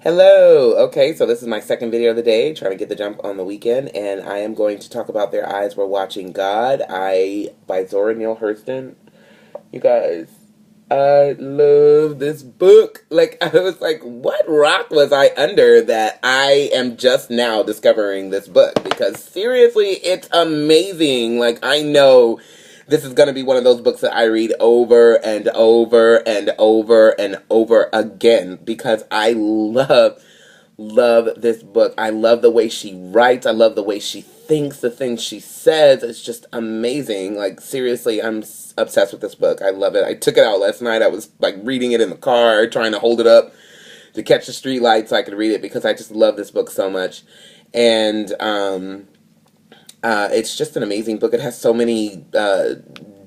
Hello. Okay, so this is my second video of the day, trying to get the jump on the weekend, and I am going to talk about Their Eyes Were Watching God, by Zora Neale Hurston. You guys, I love this book. Like, I was like, what rock was I under that I am just now discovering this book? Because seriously, it's amazing. Like, I know this is going to be one of those books that I read over and over and over and over again because I love this book. I love the way she writes. I love the way she thinks, the things she says. It's just amazing. Like, seriously, I'm obsessed with this book. I love it. I took it out last night. I was like reading it in the car, trying to hold it up to catch the street lights so I could read it because I just love this book so much. And it's just an amazing book. It has so many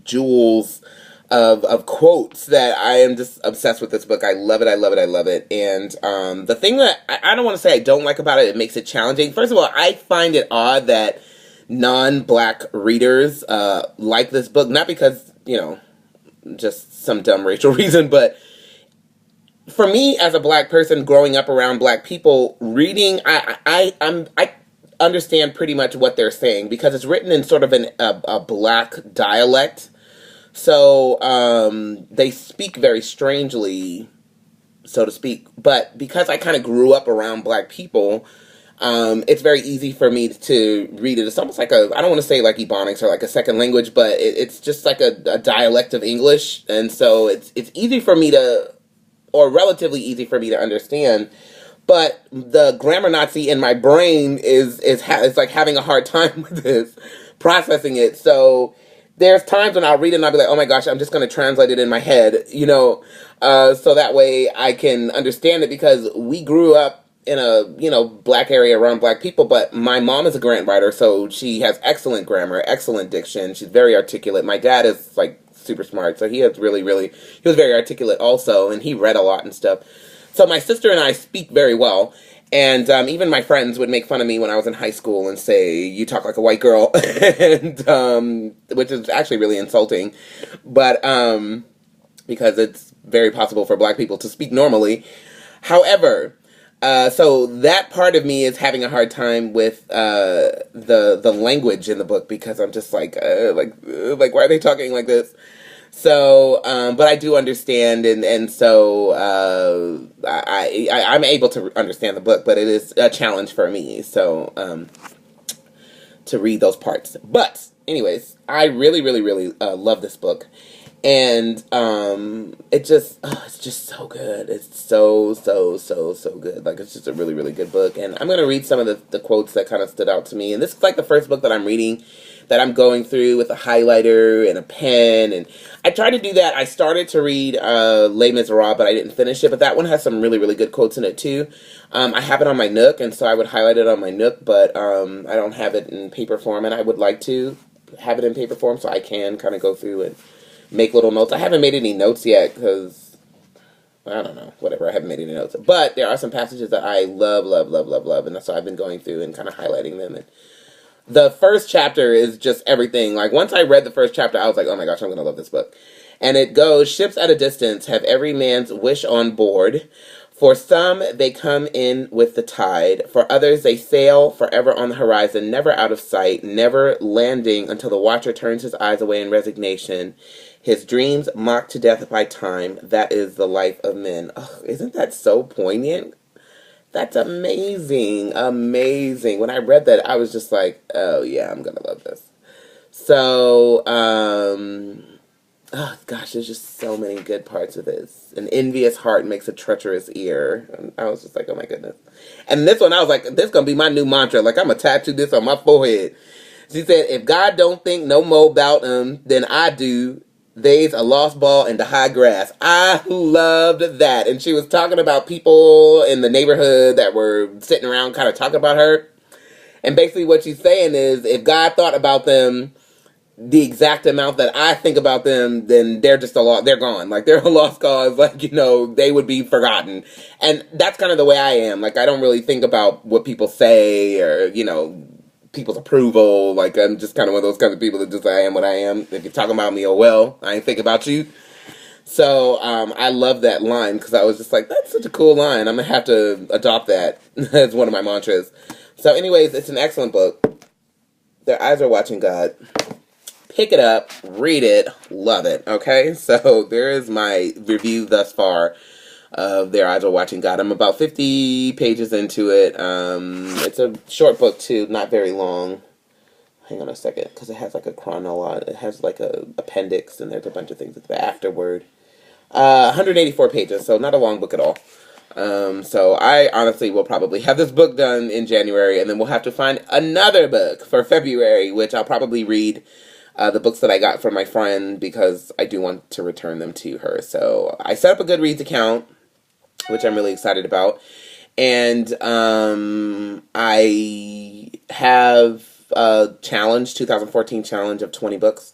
jewels of quotes that I am just obsessed with this book. I love it, I love it, I love it. And the thing that I don't want to say I don't like about it, it makes it challenging. First of all, I find it odd that non-black readers like this book. Not because, just some dumb racial reason, but for me as a black person growing up around black people, reading, I understand pretty much what they're saying because it's written in sort of a black dialect. So they speak very strangely, so to speak. But because I kind of grew up around black people, it's very easy for me to read it. It's almost like I don't want to say like Ebonics or like a second language, but it's just like a dialect of English. And so it's easy for me to, or relatively easy for me to understand. But the grammar Nazi in my brain is like having a hard time with this, processing it. So there's times when I'll read it and I'll be like, oh my gosh, I'm just going to translate it in my head, so that way I can understand it because we grew up in a, black area around black people, but my mom is a grant writer, so she has excellent grammar, excellent diction. She's very articulate. My dad is like super smart, so he was very articulate also, and he read a lot and stuff. So my sister and I speak very well, and even my friends would make fun of me when I was in high school and say, you talk like a white girl, and which is actually really insulting, but because it's very possible for black people to speak normally. However, so that part of me is having a hard time with the language in the book because I'm just like why are they talking like this? So, but I do understand, and so I'm able to understand the book, but it is a challenge for me. So, to read those parts. But, anyways, I really, really, really love this book, and it's just so good. It's so good. Like, it's just a really, really good book. And I'm gonna read some of the quotes that kind of stood out to me. And this is like the first book that I'm reading that I'm going through with a highlighter and a pen, and I tried to do that. I started to read Les Miserables, but I didn't finish it, but that one has some really, really good quotes in it too. I have it on my Nook, and so I would highlight it on my Nook, but I don't have it in paper form, and I would like to have it in paper form so I can kind of go through and make little notes. I haven't made any notes yet, because I don't know, whatever, I haven't made any notes, but there are some passages that I love, and so I've been going through and kind of highlighting them, and the first chapter is just everything. Like, once I read the first chapter, I was like, oh my gosh, I'm going to love this book. And it goes, ships at a distance have every man's wish on board. For some, they come in with the tide. For others, they sail forever on the horizon, never out of sight, never landing until the watcher turns his eyes away in resignation. His dreams mocked to death by time. That is the life of men. Oh, isn't that so poignant? That's amazing. Amazing. When I read that, I was just like, oh yeah, I'm gonna love this. So, oh gosh, there's just so many good parts of this. An envious heart makes a treacherous ear. And I was just like, oh my goodness. And this one, I was like, this is gonna be my new mantra. Like, I'm gonna tattoo this on my forehead. She said, if God don't think no more about him than I do, they's a lost ball in the high grass. I loved that. And she was talking about people in the neighborhood that were sitting around kind of talking about her. And basically what she's saying is, if God thought about them the exact amount that I think about them, then they're just they're gone. Like, they're a lost cause. Like, they would be forgotten. And that's kind of the way I am. Like, I don't really think about what people say or, people's approval. Like, I'm just kind of one of those kind of people that just, I am what I am. If you're talking about me, oh well, I ain't thinking about you. So I love that line because I was just like, that's such a cool line. I'm going to have to adopt that as one of my mantras. So anyways, it's an excellent book. Their Eyes Are Watching God. Pick it up, read it, love it, okay? So there is my review thus far of Their Eyes Are Watching God. I'm about 50 pages into it. It's a short book too, not very long. Hang on a second, because it has like a chronology. It has like a appendix, and there's a bunch of things afterward. 184 pages, so not a long book at all. So I honestly will probably have this book done in January, and then we'll have to find another book for February, which I'll probably read the books that I got from my friend because I do want to return them to her. So I set up a Goodreads account, which I'm really excited about. And I have a challenge, 2014 challenge of 20 books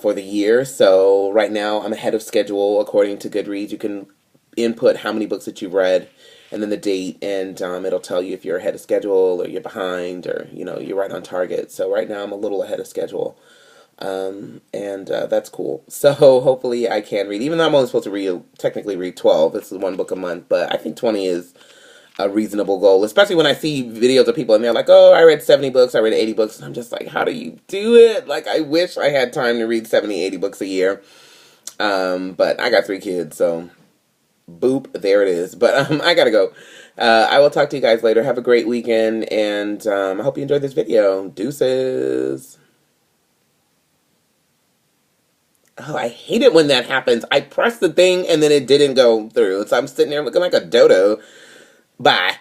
for the year. So right now I'm ahead of schedule according to Goodreads. You can input how many books that you've read and then the date, and it'll tell you if you're ahead of schedule or you're behind or, you're right on target. So right now I'm a little ahead of schedule. And that's cool. So hopefully I can read, even though I'm only supposed to technically read 12. It's one book a month, but I think 20 is a reasonable goal, especially when I see videos of people and they're like, oh, I read 70 books, I read 80 books. And I'm just like, how do you do it? Like, I wish I had time to read 70, 80 books a year. But I got 3 kids, so boop, there it is. But I gotta go. I will talk to you guys later. Have a great weekend, and I hope you enjoyed this video. Deuces. Oh, I hate it when that happens. I pressed the thing and then it didn't go through. So I'm sitting there looking like a dodo. Bye.